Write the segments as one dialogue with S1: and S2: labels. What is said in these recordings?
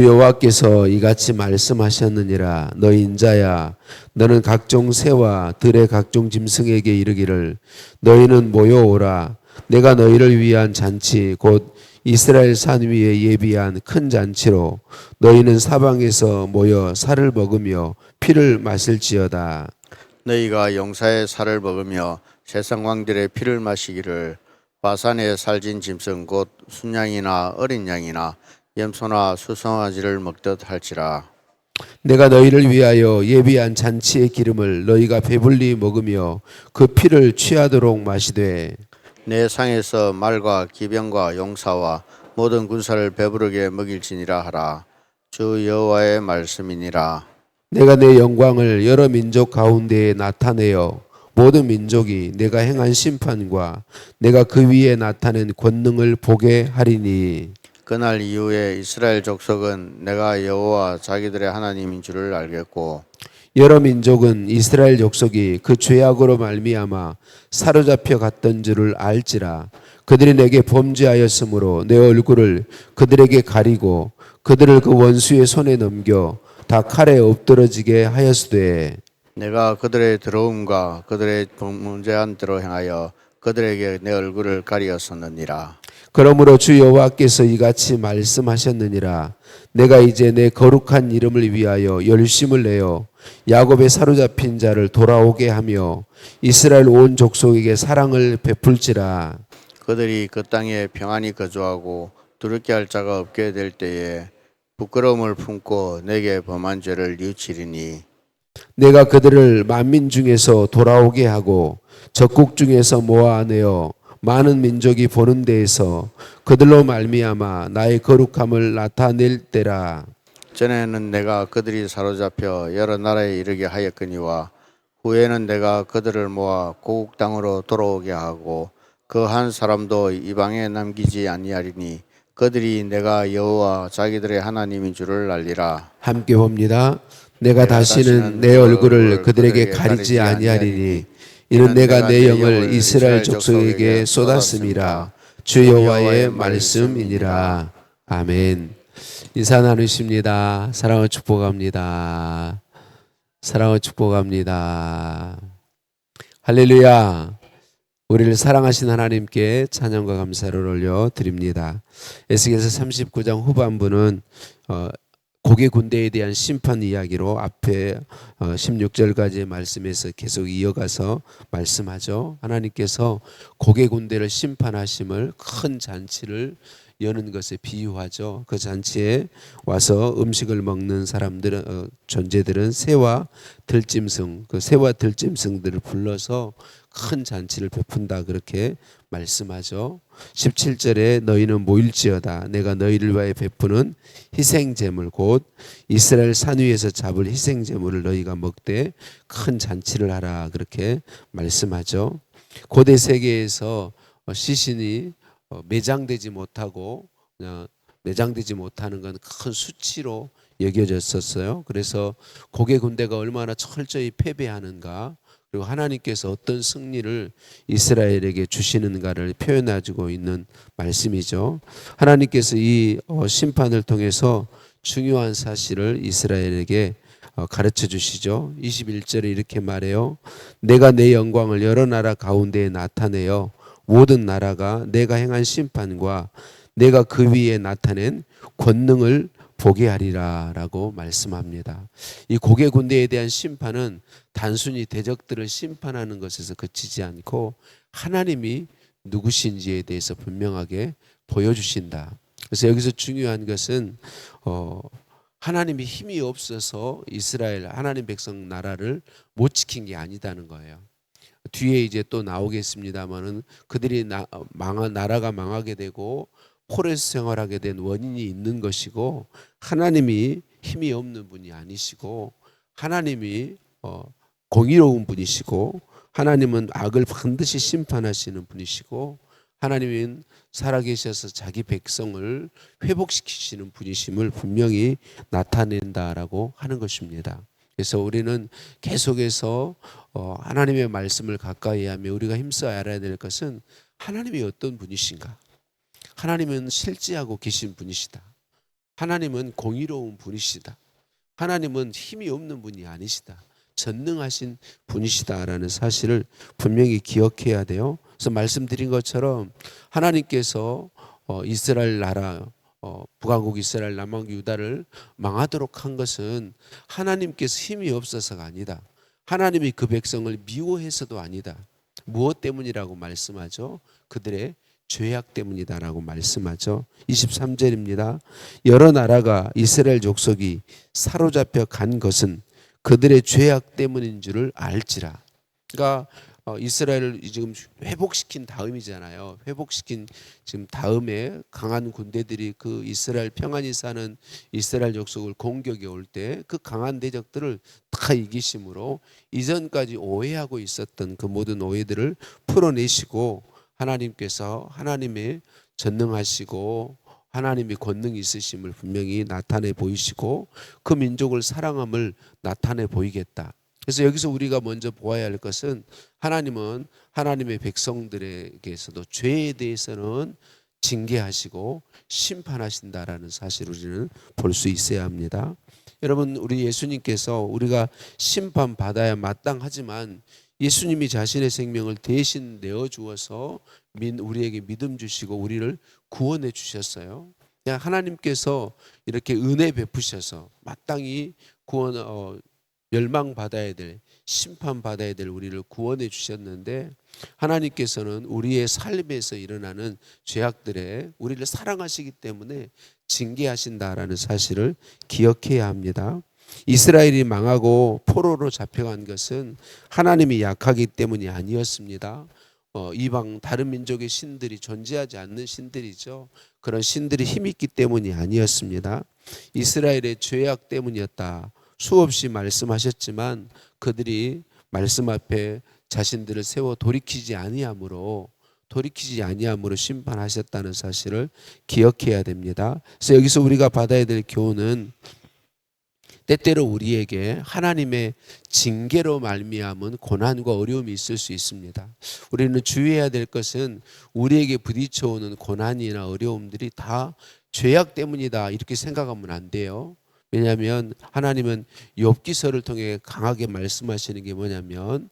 S1: 여호와께서 이같이 말씀하셨느니라. 너 인자야, 너는 각종 새와 들의 각종 짐승에게 이르기를 너희는 모여오라. 내가 너희를 위한 잔치 곧 이스라엘 산 위에 예비한 큰 잔치로 너희는 사방에서 모여 살을 먹으며 피를 마실지어다.
S2: 너희가 용사의 살을 먹으며 세상 왕들의 피를 마시기를 바산의 살진 짐승 곧 순양이나 어린 양이나 염소나 수송아지를 먹듯 할지라.
S1: 내가 너희를 위하여 예비한 잔치의 기름을 너희가 배불리 먹으며 그 피를 취하도록 마시되
S2: 내 상에서 말과 기병과 용사와 모든 군사를 배부르게 먹일지니라 하라. 주 여호와의 말씀이니라.
S1: 내가 내 영광을 여러 민족 가운데에 나타내어 모든 민족이 내가 행한 심판과 내가 그 위에 나타낸 권능을 보게 하리니
S2: 그날 이후에 이스라엘 족속은 내가 여호와 자기들의 하나님인 줄을 알겠고
S1: 여러 민족은 이스라엘 족속이 그 죄악으로 말미암아 사로잡혀 갔던 줄을 알지라. 그들이 내게 범죄하였으므로 내 얼굴을 그들에게 가리고 그들을 그 원수의 손에 넘겨 다 칼에 엎드러지게 하였으되
S2: 내가 그들의 더러움과 그들의 범죄한 대로 행하여 그들에게 내 얼굴을 가리었었느니라.
S1: 그러므로 주 여호와께서 이같이 말씀하셨느니라. 내가 이제 내 거룩한 이름을 위하여 열심을 내어 야곱의 사로잡힌 자를 돌아오게 하며 이스라엘 온 족속에게 사랑을 베풀지라.
S2: 그들이 그 땅에 평안히 거주하고 두렵게 할 자가 없게 될 때에 부끄러움을 품고 내게 범한 죄를 뉘우치리니
S1: 내가 그들을 만민 중에서 돌아오게 하고 적국 중에서 모아내어 많은 민족이 보는 데에서 그들로 말미암아 나의 거룩함을 나타낼 때라.
S2: 전에는 내가 그들이 사로잡혀 여러 나라에 이르게 하였거니와 후에는 내가 그들을 모아 고국 땅으로 돌아오게 하고 그 한 사람도 이방에 남기지 아니하리니 그들이 내가 여호와 자기들의 하나님인 줄을 알리라.
S1: 함께 봅니다. 내가 다시는 내 얼굴을 그들에게 가리지 아니하리니 이는 내가 내 영을 이스라엘 족속에게 쏟았음이라. 주 여호와의 말씀이니라. 아멘. 인사 나누십니다. 사랑을 축복합니다. 사랑을 축복합니다. 할렐루야. 우리를 사랑하신 하나님께 찬양과 감사를 올려드립니다. 에스겔서 39장 후반부는 고개 군대에 대한 심판 이야기로 앞에 16절까지의 말씀에서 계속 이어가서 말씀하죠. 하나님께서 고개 군대를 심판하심을 큰 잔치를 여는 것에 비유하죠. 그 잔치에 와서 음식을 먹는 사람들은 존재들은 새와 들짐승, 그 새와 들짐승들을 불러서 큰 잔치를 베푼다 그렇게 말씀하죠. 17절에 너희는 모일지어다. 내가 너희를 위하여 베푸는 희생제물 곧 이스라엘 산 위에서 잡을 희생제물을 너희가 먹되 큰 잔치를 하라 그렇게 말씀하죠. 고대 세계에서 시신이 매장되지 못하고 그냥 매장되지 못하는 건 큰 수치로 여겨졌었어요. 그래서 고개 군대가 얼마나 철저히 패배하는가 그리고 하나님께서 어떤 승리를 이스라엘에게 주시는가를 표현해주고 있는 말씀이죠. 하나님께서 이 심판을 통해서 중요한 사실을 이스라엘에게 가르쳐 주시죠. 21절에 이렇게 말해요. 내가 내 영광을 여러 나라 가운데에 나타내어 모든 나라가 내가 행한 심판과 내가 그 위에 나타낸 권능을 보게 하리라 라고 말씀합니다. 이 고개 군대에 대한 심판은 단순히 대적들을 심판하는 것에서 그치지 않고 하나님이 누구신지에 대해서 분명하게 보여주신다. 그래서 여기서 중요한 것은 하나님이 힘이 없어서 이스라엘 하나님 백성 나라를 못 지킨 게 아니다는 거예요. 뒤에 이제 또 나오겠습니다만은 그들이 나라가 망하게 되고 포레스 생활하게 된 원인이 있는 것이고 하나님이 힘이 없는 분이 아니시고 하나님이 공의로운 분이시고 하나님은 악을 반드시 심판하시는 분이시고 하나님은 살아계셔서 자기 백성을 회복시키시는 분이심을 분명히 나타낸다라고 하는 것입니다. 그래서 우리는 계속해서 하나님의 말씀을 가까이 하며 우리가 힘써 알아야 될 것은 하나님이 어떤 분이신가? 하나님은 실제하고 계신 분이시다. 하나님은 공의로운 분이시다. 하나님은 힘이 없는 분이 아니시다. 전능하신 분이시다라는 사실을 분명히 기억해야 돼요. 그래서 말씀드린 것처럼 하나님께서 이스라엘 나라 북왕국 이스라엘 남왕국 유다를 망하도록 한 것은 하나님께서 힘이 없어서가 아니다. 하나님이 그 백성을 미워해서도 아니다. 무엇 때문이라고 말씀하죠? 그들의 죄악 때문이다라고 말씀하죠. 23절입니다. 여러 나라가 이스라엘 족속이 사로잡혀 간 것은 그들의 죄악 때문인 줄을 알지라. 그러니까 이스라엘을 지금 회복시킨 다음이잖아요. 회복시킨 지금 다음에 강한 군대들이 그 이스라엘 평안히 사는 이스라엘 족속을 공격해 올 때 그 강한 대적들을 다 이기심으로 이전까지 오해하고 있었던 그 모든 오해들을 풀어내시고 하나님께서 하나님의 전능하시고 하나님의 권능이 있으심을 분명히 나타내 보이시고 그 민족을 사랑함을 나타내 보이겠다. 그래서 여기서 우리가 먼저 보아야 할 것은 하나님은 하나님의 백성들에게서도 죄에 대해서는 징계하시고 심판하신다라는 사실을 우리는 볼 수 있어야 합니다. 여러분, 우리 예수님께서 우리가 심판받아야 마땅하지만 예수님이 자신의 생명을 대신 내어주어서 우리에게 믿음 주시고 우리를 구원해 주셨어요. 그냥 하나님께서 이렇게 은혜 베푸셔서 마땅히 멸망받아야 될, 심판받아야 될 우리를 구원해 주셨는데 하나님께서는 우리의 삶에서 일어나는 죄악들에 우리를 사랑하시기 때문에 징계하신다라는 사실을 기억해야 합니다. 이스라엘이 망하고 포로로 잡혀간 것은 하나님이 약하기 때문이 아니었습니다. 이방 다른 민족의 신들이 존재하지 않는 신들이죠. 그런 신들이 힘있기 때문이 아니었습니다. 이스라엘의 죄악 때문이었다. 수없이 말씀하셨지만 그들이 말씀 앞에 자신들을 세워 돌이키지 아니함으로 심판하셨다는 사실을 기억해야 됩니다. 그래서 여기서 우리가 받아야 될 교훈은 때때로 우리에게 하나님의 징계로 말미암은 고난과 어려움이 있을 수 있습니다. 우리는 주의해야 될 것은 우리에게 부딪혀오는 고난이나 어려움들이 다 죄악 때문이다 이렇게 생각하면 안 돼요. 왜냐하면 하나님은 욥기서를 통해 강하게 말씀하시는 게 뭐냐면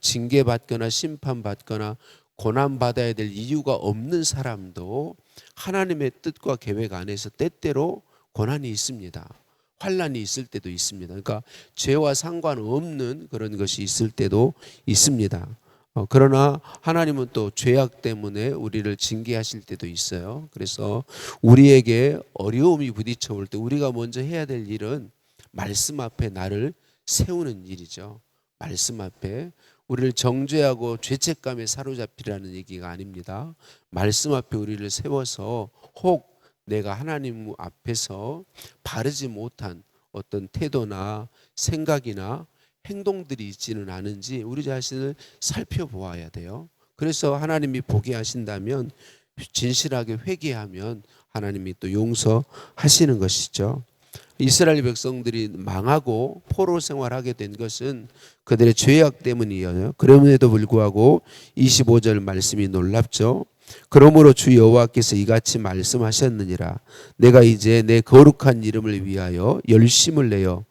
S1: 징계받거나 심판받거나 고난받아야 될 이유가 없는 사람도 하나님의 뜻과 계획 안에서 때때로 고난이 있습니다. 환난이 있을 때도 있습니다. 그러니까 죄와 상관없는 그런 것이 있을 때도 있습니다. 그러나 하나님은 또 죄악 때문에 우리를 징계하실 때도 있어요. 그래서 우리에게 어려움이 부딪혀 올 때 우리가 먼저 해야 될 일은 말씀 앞에 나를 세우는 일이죠. 말씀 앞에 우리를 정죄하고 죄책감에 사로잡히라는 얘기가 아닙니다. 말씀 앞에 우리를 세워서 혹 내가 하나님 앞에서 바르지 못한 어떤 태도나 생각이나 행동들이 있지는 않은지 우리 자신을 살펴보아야 돼요. 그래서 하나님이 보게 하신다면 진실하게 회개하면 하나님이 또 용서하시는 것이죠. 이스라엘 백성들이 망하고 포로 생활하게 된 것은 그들의 죄악 때문이에요. 그럼에도 불구하고 25절 말씀이 놀랍죠. 그러므로 주 여호와께서 이같이 말씀하셨느니라. 내가 이제 내 거룩한 이름을 위하여 열심을 내어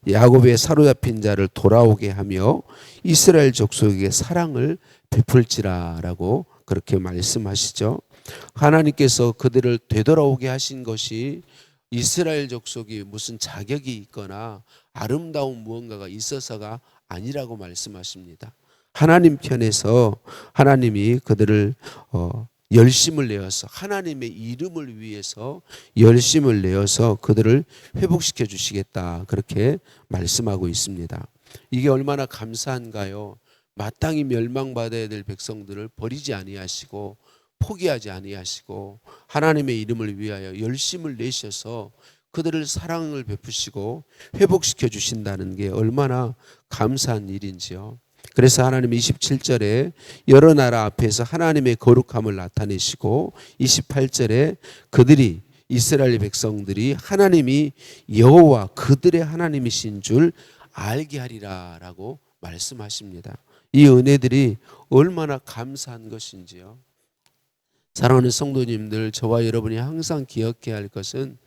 S1: 야곱의 사로잡힌 자를 돌아오게 하며 이스라엘 족속에게 사랑을 베풀지라라고 그렇게 말씀하시죠. 하나님께서 그들을 되돌아오게 하신 것이 이스라엘 족속이 무슨 자격이 있거나 아름다운 무언가가 있어서가 아니라고 말씀하십니다. 하나님 편에서 하나님이 그들을 열심을 내어서 하나님의 이름을 위해서 열심을 내어서 그들을 회복시켜 주시겠다 그렇게 말씀하고 있습니다. 이게 얼마나 감사한가요? 마땅히 멸망받아야 될 백성들을 버리지 아니하시고 포기하지 아니하시고 하나님의 이름을 위하여 열심을 내셔서 그들을 사랑을 베푸시고 회복시켜 주신다는 게 얼마나 감사한 일인지요. 그래서 하나님 27절에 여러 나라 앞에서 하나님의 거룩함을 나타내시고 28절에 그들이 이스라엘 백성들이 하나님이 여호와 그들의 하나님이신 줄 알게 하리라라고 말씀하십니다. 이 은혜들이 얼마나 감사한 것인지요. 사랑하는 성도님들, 저와 여러분이 항상 기억해야 할 것은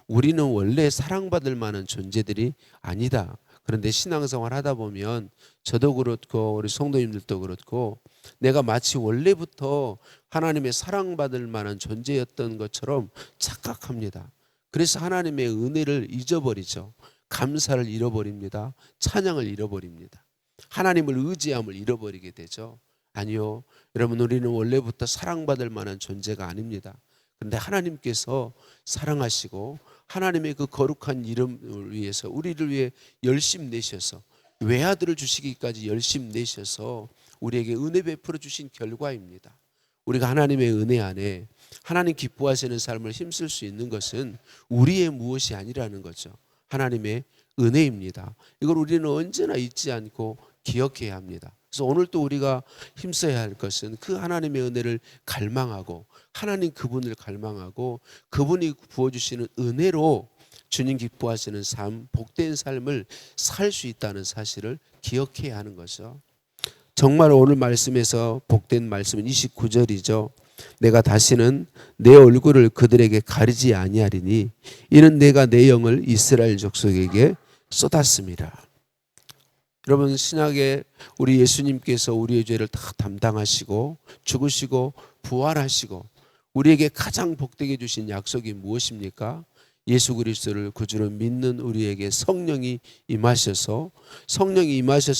S1: 우리는 원래 사랑받을 만한 존재들이 아니다. 그런데 신앙생활 하다 보면 저도 그렇고 우리 성도님들도 그렇고 내가 마치 원래부터 하나님의 사랑받을 만한 존재였던 것처럼 착각합니다. 그래서 하나님의 은혜를 잊어버리죠. 감사를 잃어버립니다. 찬양을 잃어버립니다. 하나님을 의지함을 잃어버리게 되죠. 아니요. 여러분, 우리는 원래부터 사랑받을 만한 존재가 아닙니다. 그런데 하나님께서 사랑하시고 하나님의 그 거룩한 이름을 위해서 우리를 위해 열심 내셔서 외아들을 주시기까지 열심 내셔서 우리에게 은혜 베풀어 주신 결과입니다. 우리가 하나님의 은혜 안에 하나님 기뻐하시는 삶을 힘쓸 수 있는 것은 우리의 무엇이 아니라는 거죠. 하나님의 은혜입니다. 이걸 우리는 언제나 잊지 않고 기억해야 합니다. 그래서 오늘 또 우리가 힘써야 할 것은 그 하나님의 은혜를 갈망하고 하나님 그분을 갈망하고 그분이 부어주시는 은혜로 주님 기뻐하시는 삶, 복된 삶을 살 수 있다는 사실을 기억해야 하는 거죠. 정말 오늘 말씀에서 복된 말씀은 29절이죠. 내가 다시는 내 얼굴을 그들에게 가리지 아니하리니 이는 내가 내 영을 이스라엘 족속에게 쏟았습니다. 여러분, 신약에 우리 예수님께서 우리의 죄를 다 담당하시고 죽으시고 부활하시고 우리에게 가장 복되게 주신 약속이 무엇입니까? 예수 그리스도를 구주로 믿는 우리에게 성령이 임하셔서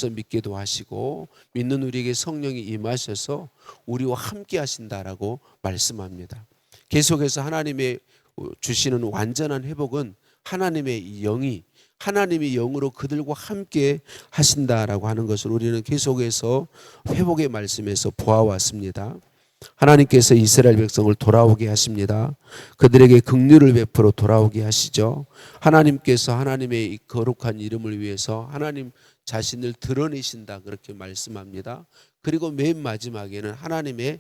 S1: 믿게도 하시고 믿는 우리에게 성령이 임하셔서 우리와 함께 하신다라고 말씀합니다. 계속해서 하나님의 주시는 완전한 회복은 하나님의 영으로 그들과 함께 하신다라고 하는 것을 우리는 계속해서 회복의 말씀에서 보아왔습니다. 하나님께서 이스라엘 백성을 돌아오게 하십니다. 그들에게 긍휼을 베풀어 돌아오게 하시죠. 하나님께서 하나님의 이 거룩한 이름을 위해서 하나님 자신을 드러내신다 그렇게 말씀합니다. 그리고 맨 마지막에는 하나님의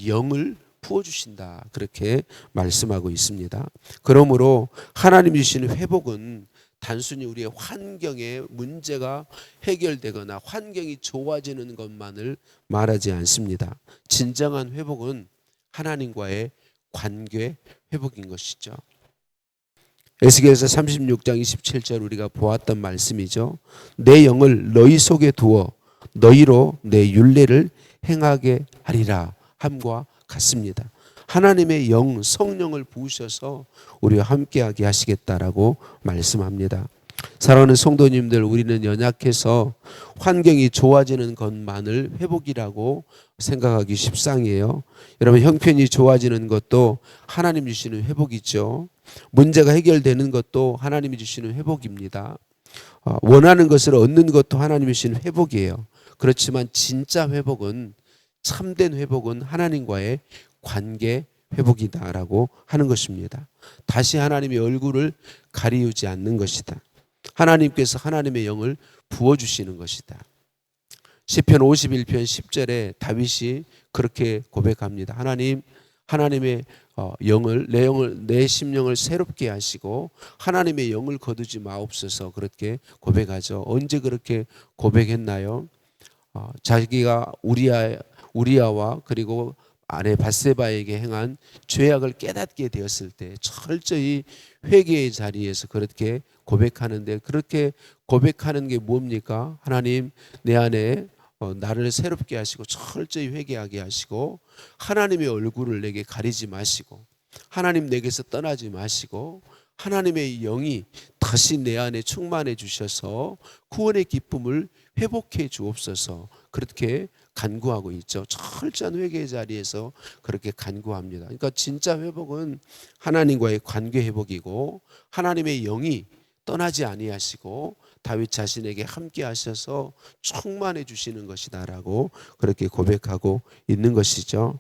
S1: 영을 부어주신다 그렇게 말씀하고 있습니다. 그러므로 하나님 주시는 회복은 단순히 우리의 환경의 문제가 해결되거나 환경이 좋아지는 것만을 말하지 않습니다. 진정한 회복은 하나님과의 관계 회복인 것이죠. 에스겔서 36장 27절 우리가 보았던 말씀이죠. 내 영을 너희 속에 두어 너희로 내 율례를 행하게 하리라 함과 같습니다. 하나님의 영, 성령을 부으셔서 우리와 함께하게 하시겠다라고 말씀합니다. 사랑하는 성도님들, 우리는 연약해서 환경이 좋아지는 것만을 회복이라고 생각하기 십상이에요. 여러분, 형편이 좋아지는 것도 하나님 주시는 회복이죠. 문제가 해결되는 것도 하나님이 주시는 회복입니다. 원하는 것을 얻는 것도 하나님이 주시는 회복이에요. 그렇지만 진짜 회복은, 참된 회복은 하나님과의 관계 회복이다라고 하는 것입니다. 다시 하나님의 얼굴을 가리우지 않는 것이다. 하나님께서 하나님의 영을 부어주시는 것이다. 시편 51편 10절에 다윗이 그렇게 고백합니다. 하나님의 내 심령을 새롭게 하시고 하나님의 영을 거두지 마옵소서 그렇게 고백하죠. 언제 그렇게 고백했나요? 자기가 우리아와 그리고 아내 밧세바에게 행한 죄악을 깨닫게 되었을 때 철저히 회개의 자리에서 그렇게 고백하는데, 그렇게 고백하는 게 뭡니까? 하나님, 내 안에 나를 새롭게 하시고 철저히 회개하게 하시고 하나님의 얼굴을 내게 가리지 마시고 하나님 내게서 떠나지 마시고 하나님의 영이 다시 내 안에 충만해 주셔서 구원의 기쁨을 회복해 주옵소서 그렇게 간구하고 있죠. 철저한 회개의 자리에서 그렇게 간구합니다. 그러니까 진짜 회복은 하나님과의 관계 회복이고 하나님의 영이 떠나지 아니하시고 다윗 자신에게 함께 하셔서 충만해 주시는 것이다라고 그렇게 고백하고 있는 것이죠.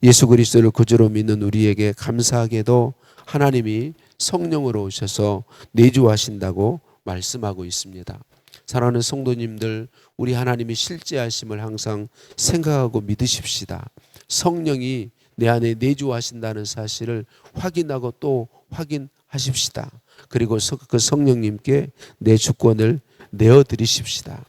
S1: 예수 그리스도를 구주로 믿는 우리에게 감사하게도 하나님이 성령으로 오셔서 내주하신다고 말씀하고 있습니다. 사랑하는 성도님들, 우리 하나님이 실제하심을 항상 생각하고 믿으십시다. 성령이 내 안에 내주하신다는 사실을 확인하고 또 확인하십시다. 그리고 그 성령님께 내 주권을 내어드리십시다.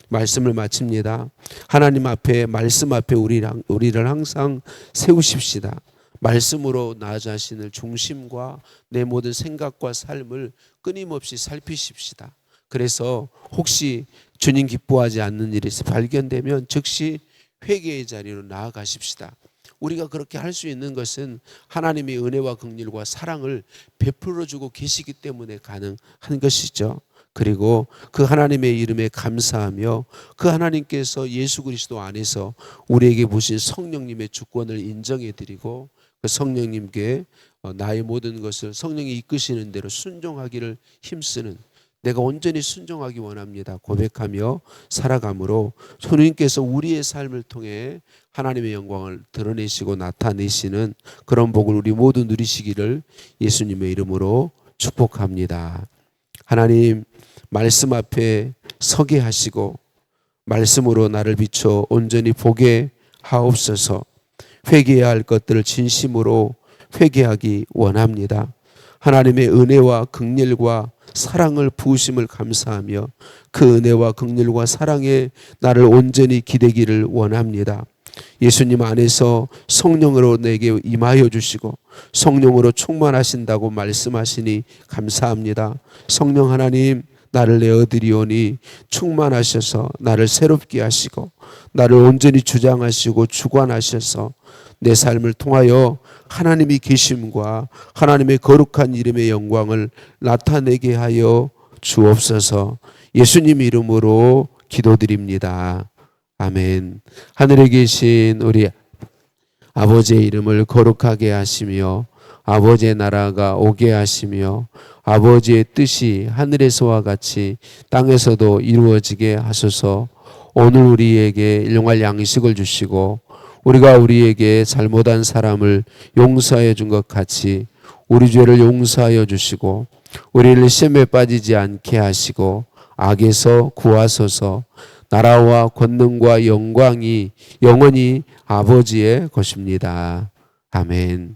S1: 말씀을 마칩니다. 하나님 앞에, 말씀 앞에 우리를 항상 세우십시다. 말씀으로 나 자신을 중심과 내 모든 생각과 삶을 끊임없이 살피십시다. 그래서 혹시 주님 기뻐하지 않는 일이 발견되면 즉시 회개의 자리로 나아가십시다. 우리가 그렇게 할 수 있는 것은 하나님의 은혜와 긍휼과 사랑을 베풀어 주고 계시기 때문에 가능한 것이죠. 그리고 그 하나님의 이름에 감사하며 그 하나님께서 예수 그리스도 안에서 우리에게 보신 성령님의 주권을 인정해 드리고 그 성령님께 나의 모든 것을 성령이 이끄시는 대로 순종하기를 힘쓰는, 내가 온전히 순종하기 원합니다 고백하며 살아감으로 주님께서 우리의 삶을 통해 하나님의 영광을 드러내시고 나타내시는 그런 복을 우리 모두 누리시기를 예수님의 이름으로 축복합니다. 하나님, 말씀 앞에 서게 하시고 말씀으로 나를 비춰 온전히 보게 하옵소서. 회개해야 할 것들을 진심으로 회개하기 원합니다. 하나님의 은혜와 긍휼과 사랑을 부으심을 감사하며 그 은혜와 긍휼과 사랑에 나를 온전히 기대기를 원합니다. 예수님 안에서 성령으로 내게 임하여 주시고 성령으로 충만하신다고 말씀하시니 감사합니다. 성령 하나님, 나를 내어드리오니 충만하셔서 나를 새롭게 하시고 나를 온전히 주장하시고 주관하셔서 내 삶을 통하여 하나님이 계심과 하나님의 거룩한 이름의 영광을 나타내게 하여 주옵소서. 예수님 이름으로 기도드립니다. 아멘. 하늘에 계신 우리 아버지의 이름을 거룩하게 하시며 아버지의 나라가 오게 하시며 아버지의 뜻이 하늘에서와 같이 땅에서도 이루어지게 하소서. 오늘 우리에게 일용할 양식을 주시고 우리가 우리에게 잘못한 사람을 용서해 준 것 같이 우리 죄를 용서하여 주시고 우리를 시험에 빠지지 않게 하시고 악에서 구하소서. 나라와 권능과 영광이 영원히 아버지의 것입니다. 아멘.